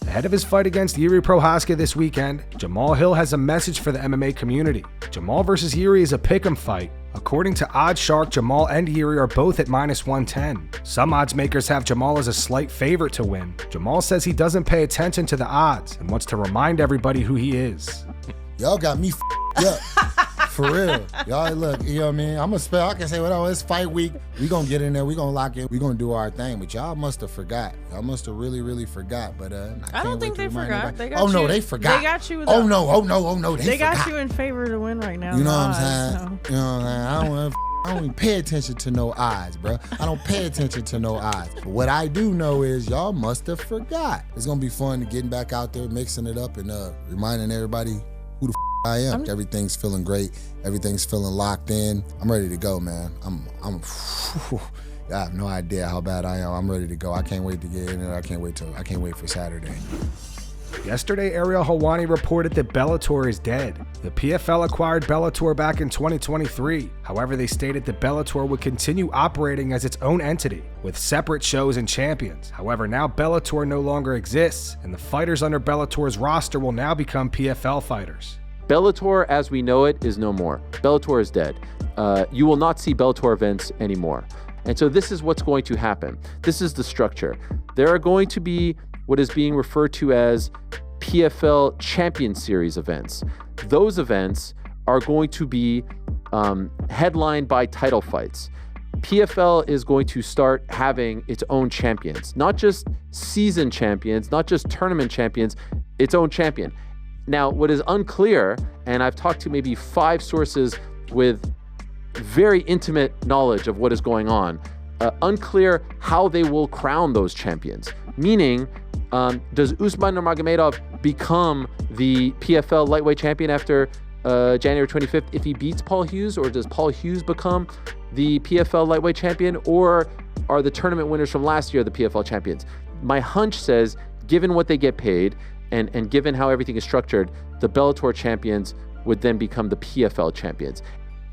Ahead of his fight against Yuri Prochazka this weekend, Jamahal Hill has a message for the MMA community. Jamahal vs. Yuri is a pick'em fight. According to OddsShark, Jamahal and Yuri are both at -110. Some odds makers have Jamahal as a slight favorite to win. Jamahal says he doesn't pay attention to the odds and wants to remind everybody who he is. Y'all got me up. For real. Y'all, look, you know what I mean? I can say, well, it's fight week. We gonna get in there. We gonna lock in. We gonna do our thing. But y'all must have forgot. Y'all must have really, really forgot. But I don't think they forgot. They got no, you. they forgot. They got you. Oh no. They got forgot. you in favor to win right now. You know what I'm saying? You know what I'm saying? I don't even pay attention to no odds, bro. I don't pay attention to no odds. But what I do know is y'all must have forgot. It's gonna be fun getting back out there, mixing it up, and reminding everybody who the I am. Everything's feeling great. Everything's feeling locked in. I'm ready to go, man. I have no idea how bad I am. I'm ready to go. I can't wait to get in there. I can't wait for Saturday. Yesterday, Ariel Helwani reported that Bellator is dead. The PFL acquired Bellator back in 2023. However, they stated that Bellator would continue operating as its own entity, with separate shows and champions. However, now Bellator no longer exists, and the fighters under Bellator's roster will now become PFL fighters. Bellator, as we know it, is no more. Bellator is dead. You will not see Bellator events anymore. And so this is what's going to happen. This is the structure. There are going to be what is being referred to as PFL Champion Series events. Those events are going to be headlined by title fights. PFL is going to start having its own champions, not just season champions, not just tournament champions, its own champion. Now, what is unclear, and I've talked to maybe 5 sources with very intimate knowledge of what is going on, unclear how they will crown those champions. Meaning, does Usman Nurmagomedov become the PFL lightweight champion after January 25th if he beats Paul Hughes, or does Paul Hughes become the PFL lightweight champion, or are the tournament winners from last year the PFL champions? My hunch says, given what they get paid, and given how everything is structured, the Bellator champions would then become the PFL champions.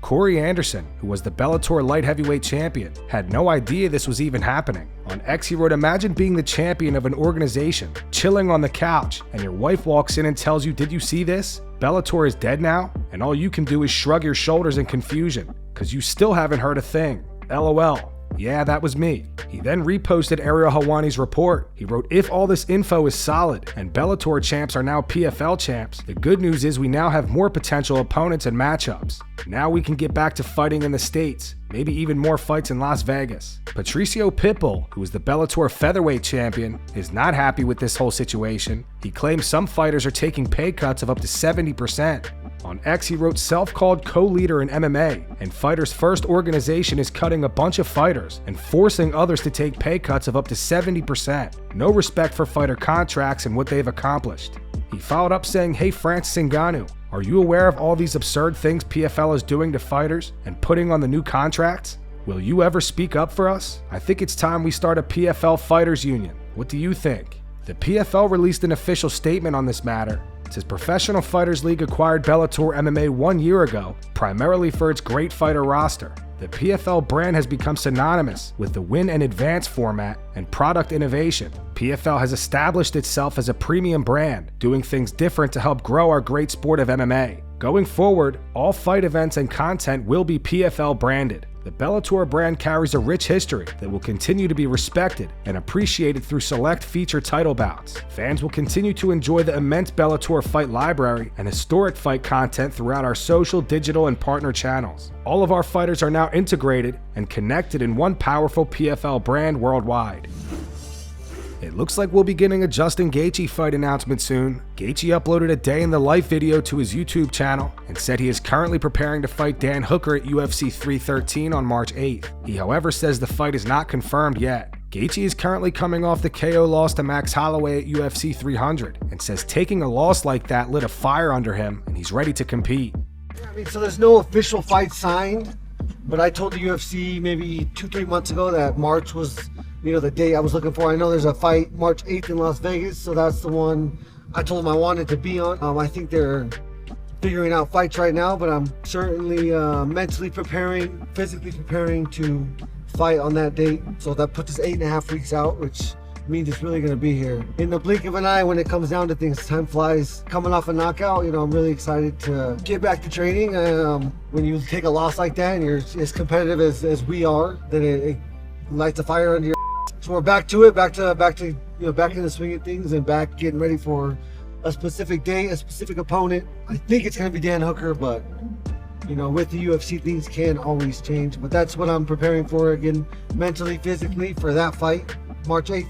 Corey Anderson, who was the Bellator light heavyweight champion, had no idea this was even happening. On X, he wrote, "Imagine being the champion of an organization, chilling on the couch, and your wife walks in and tells you, 'Did you see this? Bellator is dead now?' And all you can do is shrug your shoulders in confusion, because you still haven't heard a thing. LOL. Yeah, that was me." He then reposted Ariel Helwani's report. He wrote, "If all this info is solid and Bellator champs are now PFL champs, the good news is we now have more potential opponents and matchups. Now we can get back to fighting in the States, maybe even more fights in Las Vegas." Patricio Pitbull, who is the Bellator featherweight champion, is not happy with this whole situation. He claims some fighters are taking pay cuts of up to 70%. On X, he wrote, "Self-called co-leader in MMA, and Fighters First organization is cutting a bunch of fighters and forcing others to take pay cuts of up to 70%. No respect for fighter contracts and what they've accomplished." He followed up saying, "Hey Francis Ngannou, are you aware of all these absurd things PFL is doing to fighters and putting on the new contracts? Will you ever speak up for us? I think it's time we start a PFL Fighters Union. What do you think?" The PFL released an official statement on this matter. It says Professional Fighters League acquired Bellator MMA 1 year ago, primarily for its great fighter roster. The PFL brand has become synonymous with the win and advance format and product innovation. PFL has established itself as a premium brand, doing things different to help grow our great sport of MMA. Going forward, all fight events and content will be PFL branded. The Bellator brand carries a rich history that will continue to be respected and appreciated through select feature title bouts. Fans will continue to enjoy the immense Bellator fight library and historic fight content throughout our social, digital, and partner channels. All of our fighters are now integrated and connected in one powerful PFL brand worldwide. It looks like we'll be getting a Justin Gaethje fight announcement soon. Gaethje uploaded a day in the life video to his YouTube channel and said he is currently preparing to fight Dan Hooker at UFC 313 on March 8th. He, however, says the fight is not confirmed yet. Gaethje is currently coming off the KO loss to Max Holloway at UFC 300 and says taking a loss like that lit a fire under him and he's ready to compete. So there's no official fight signed, but I told the UFC maybe 2-3 months ago that March was the day I was looking for. I know there's a fight March 8th in Las Vegas, so that's the one I told them I wanted to be on. I think they're figuring out fights right now, but I'm certainly mentally preparing, physically preparing to fight on that date. So that puts us 8.5 weeks out, which means it's really going to be here. In the blink of an eye, when it comes down to things, time flies. Coming off a knockout, I'm really excited to get back to training. When you take a loss like that and you're as competitive as we are, then it lights a fire under your. So we're back to it, back to back in the swing of things, and back getting ready for a specific day, a specific opponent. I think it's going to be Dan Hooker, but with the UFC, things can always change. But that's what I'm preparing for, again, mentally, physically, for that fight, March 8th.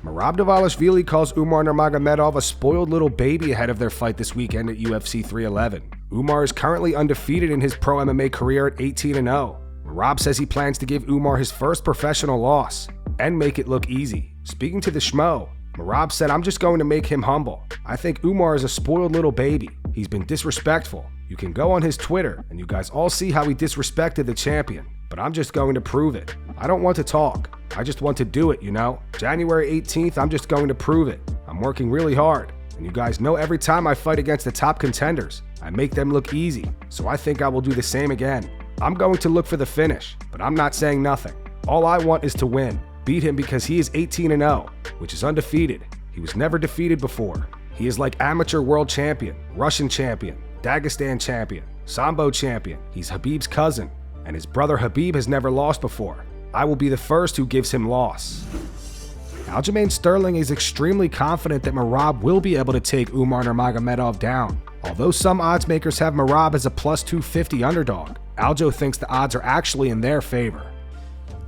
Merab Dvalishvili calls Umar Nurmagomedov a spoiled little baby ahead of their fight this weekend at UFC 311. Umar is currently undefeated in his pro MMA career at 18-0. Merab says he plans to give Umar his first professional loss and make it look easy. Speaking to the Schmo, Merab said, "I'm just going to make him humble. I think Umar is a spoiled little baby. He's been disrespectful. You can go on his Twitter and you guys all see how he disrespected the champion. But I'm just going to prove it. I don't want to talk. I just want to do it, January 18th, I'm just going to prove it. I'm working really hard. And you guys know every time I fight against the top contenders, I make them look easy. So I think I will do the same again. I'm going to look for the finish, but I'm not saying nothing. All I want is to win. Beat him because he is 18-0, which is undefeated. He was never defeated before. He is like amateur world champion, Russian champion, Dagestan champion, Sambo champion. He's Habib's cousin, and his brother Habib has never lost before. I will be the first who gives him loss." Aljamain Sterling is extremely confident that Merab will be able to take Umar Nurmagomedov down. Although some odds makers have Merab as a plus 250 underdog, Aljo thinks the odds are actually in their favor.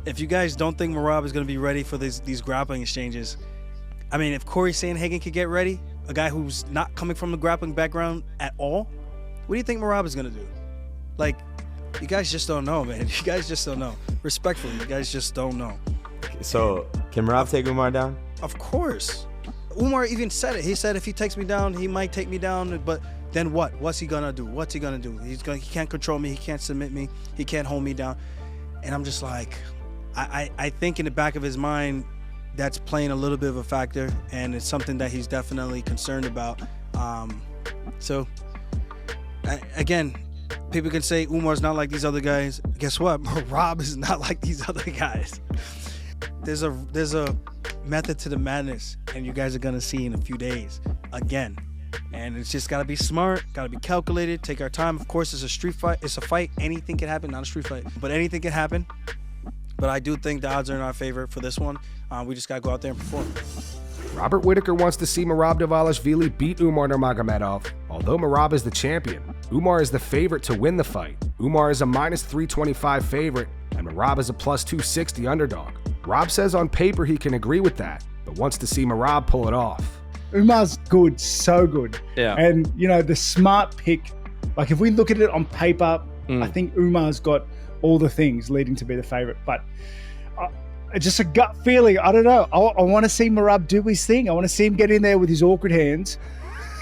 If you guys don't think Merab is going to be ready for these grappling exchanges, I mean, if Corey Sandhagen could get ready, a guy who's not coming from a grappling background at all, what do you think Merab is going to do? Like, you guys just don't know, man. You guys just don't know. Respectfully, you guys just don't know. So, can Merab take Umar down? Of course. Umar even said it. He said if he takes me down, he might take me down, but then what? What's he gonna do? What's he gonna do? He can't control me. He can't submit me. He can't hold me down. And I'm just like, I think in the back of his mind, that's playing a little bit of a factor, and it's something that he's definitely concerned about. Again, people can say Umar's not like these other guys. Guess what? Merab is not like these other guys. There's a method to the madness, and you guys are gonna see in a few days again. And it's just gotta be smart, gotta be calculated, take our time. Of course, it's a street fight. It's a fight. Anything can happen, not a street fight, but anything can happen. But I do think the odds are in our favor for this one. We just gotta go out there and perform. Robert Whittaker wants to see Merab Dvalishvili beat Umar Nurmagomedov. Although Merab is the champion, Umar is the favorite to win the fight. Umar is a minus 325 favorite, and Merab is a plus 260 underdog. Rob says on paper he can agree with that, but wants to see Merab pull it off. Umar's good, so good. Yeah. And, the smart pick, like if we look at it on paper, I think Umar's got all the things leading to be the favorite. But just a gut feeling, I don't know. I want to see Merab do his thing. I want to see him get in there with his awkward hands,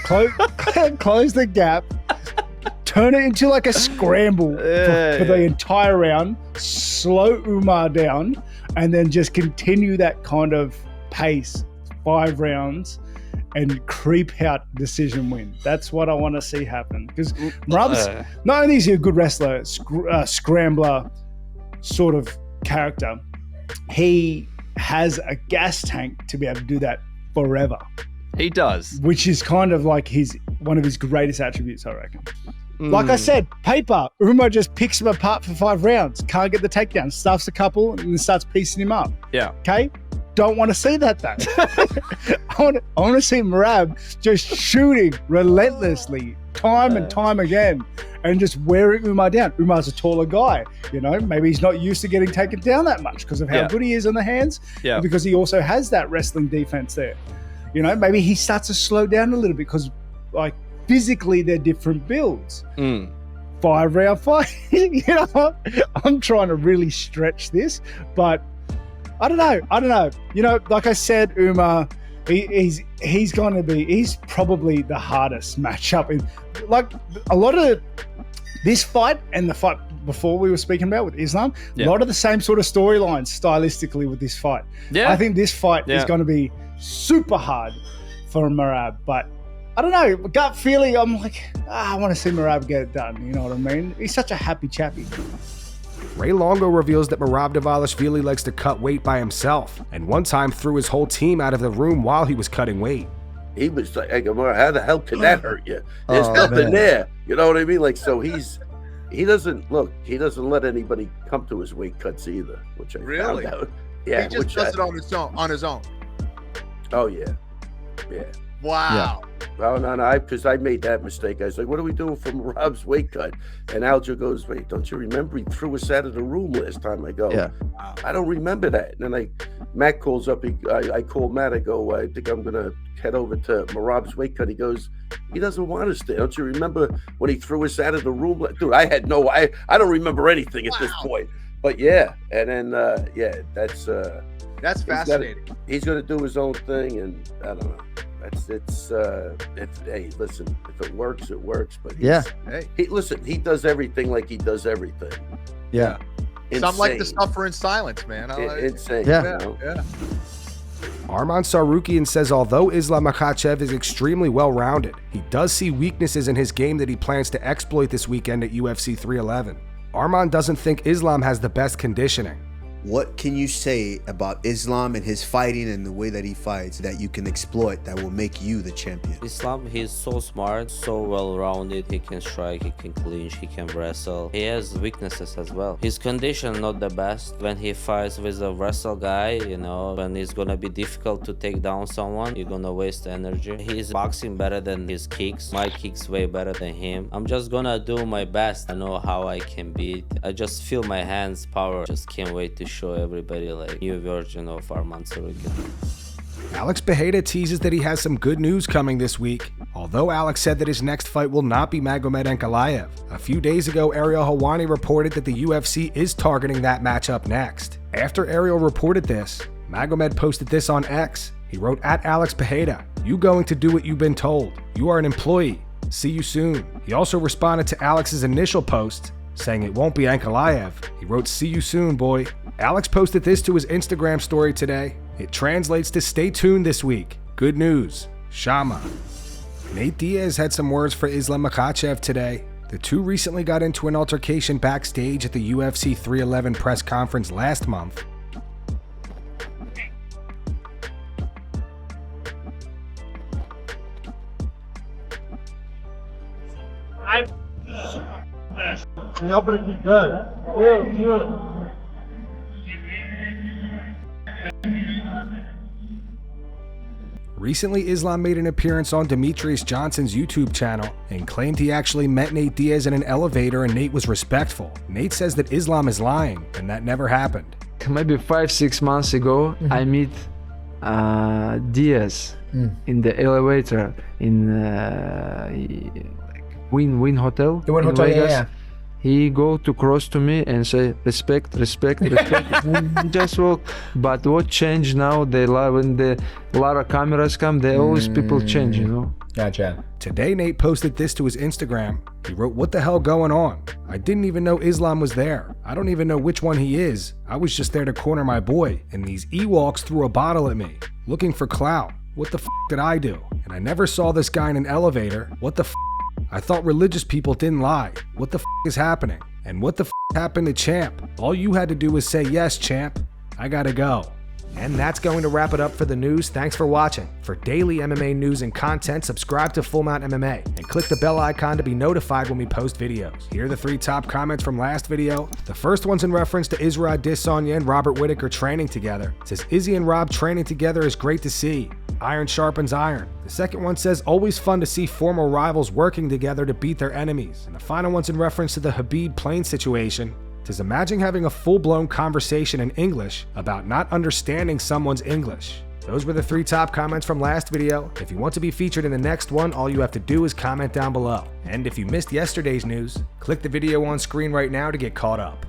close the gap, turn it into like a scramble for the entire round, slow Umar down, and then just continue that kind of pace, 5 rounds, and creep out decision win. That's what I want to see happen. Because Merab's, not only is he a good wrestler, scrambler sort of character, he has a gas tank to be able to do that forever. He does. Which is kind of like one of his greatest attributes, I reckon. Like I said, paper, Umar just picks him apart for 5 rounds. Can't get the takedown. Stuffs a couple and then starts piecing him up. Yeah. Okay? Don't want to see that though. I want to see Merab just shooting relentlessly, time and time again, and just wearing Umar down. Umar's a taller guy, maybe he's not used to getting taken down that much because of how good he is on the hands, and because he also has that wrestling defense there. Maybe he starts to slow down a little bit because, like, physically they're different builds. 5-round fight. I'm trying to really stretch this, but I don't know. Like I said, Umar, he's probably the hardest matchup in, like, a lot of this fight and the fight before we were speaking about with Islam, a lot of the same sort of storylines stylistically with this fight. I think this fight is going to be super hard for Merab, but I don't know, gut feeling, I'm like, I want to see Merab get it done. You know what I mean? He's such a happy chappy. Ray Longo reveals that Merab Dvalishvili likes to cut weight by himself, and one time threw his whole team out of the room while he was cutting weight. He was like, hey, how the hell can that hurt you? There's nothing there. You know what I mean? Like, so he doesn't let anybody come to his weight cuts either, which I found out. Yeah, he just does it on his own. Oh yeah. Wow. Oh no, because I made that mistake. I was like, what are we doing for Rob's weight cut? And Aljo goes, wait, don't you remember he threw us out of the room last time? I go, yeah. I don't remember that. And then Matt calls up. I call Matt. I go, I think I'm gonna head over to Merab's weight cut. He goes, he doesn't want us there. Don't you remember when he threw us out of the room? Dude, I don't remember anything at this point. But yeah, and then that's fascinating. He's gonna do his own thing, and I don't know. Hey, listen, if it works, it works. But he does everything like he does everything. Yeah. Some like to suffer in silence, man. Insane. Yeah. Arman Tsarukyan says although Islam Makhachev is extremely well-rounded, he does see weaknesses in his game that he plans to exploit this weekend at UFC 311. Arman doesn't think Islam has the best conditioning. What can you say about Islam and his fighting and the way that he fights that you can exploit that will make you the champion? Islam, he's so smart, so well-rounded. He can strike, he can clinch, he can wrestle. He has weaknesses as well. His condition not the best. When he fights with a wrestle guy, when it's gonna be difficult to take down someone, you're gonna waste energy. He's boxing better than his kicks. My kicks way better than him. I'm just gonna do my best. I know how I can beat. I just feel my hands power. Just can't wait to show everybody like new version of Arman Tsarukyan. Alex Pereira teases that he has some good news coming this week. Although Alex said that his next fight will not be Magomed Ankalaev. A few days ago, Ariel Helwani reported that the UFC is targeting that matchup next. After Ariel reported this, Magomed posted this on X. He wrote, at Alex Pereira, you going to do what you've been told. You are an employee. See you soon. He also responded to Alex's initial post, saying it won't be Ankalaev. He wrote, see you soon, boy. Alex posted this to his Instagram story today. It translates to stay tuned this week. Good news. Shama. Nate Diaz had some words for Islam Makhachev today. The two recently got into an altercation backstage at the UFC 311 press conference last month. Nobody be good. Recently, Islam made an appearance on Demetrius Johnson's YouTube channel and claimed he actually met Nate Diaz in an elevator and Nate was respectful. Nate says that Islam is lying and that never happened. Maybe 5-6 months ago, I meet Diaz in the elevator in Win Hotel. The Win Hotel, Vegas. yeah. He go to cross to me and say respect. Just walk. But what changed now? When the lot of cameras come, they always people change, Gotcha. Today, Nate posted this to his Instagram. He wrote, what the hell going on? I didn't even know Islam was there. I don't even know which one he is. I was just there to corner my boy, and these Ewoks threw a bottle at me, looking for clout. What the f did I do? And I never saw this guy in an elevator. What the f? I thought religious people didn't lie. What the f is happening? And what the f happened to Champ? All you had to do was say yes, Champ. I gotta go. And that's going to wrap it up for the news. Thanks for watching. For daily MMA news and content, subscribe to Full Mount MMA and click the bell icon to be notified when we post videos. Here are the 3 top comments from last video. The first one's in reference to Israel Adesanya and Robert Whittaker training together. It says, Izzy and Rob training together is great to see. Iron sharpens iron. The second one says, always fun to see former rivals working together to beat their enemies. And the final one's in reference to the Khabib plane situation. It says, imagine having a full-blown conversation in English about not understanding someone's English. Those were the 3 top comments from last video. If you want to be featured in the next one, all you have to do is comment down below. And if you missed yesterday's news, click the video on screen right now to get caught up.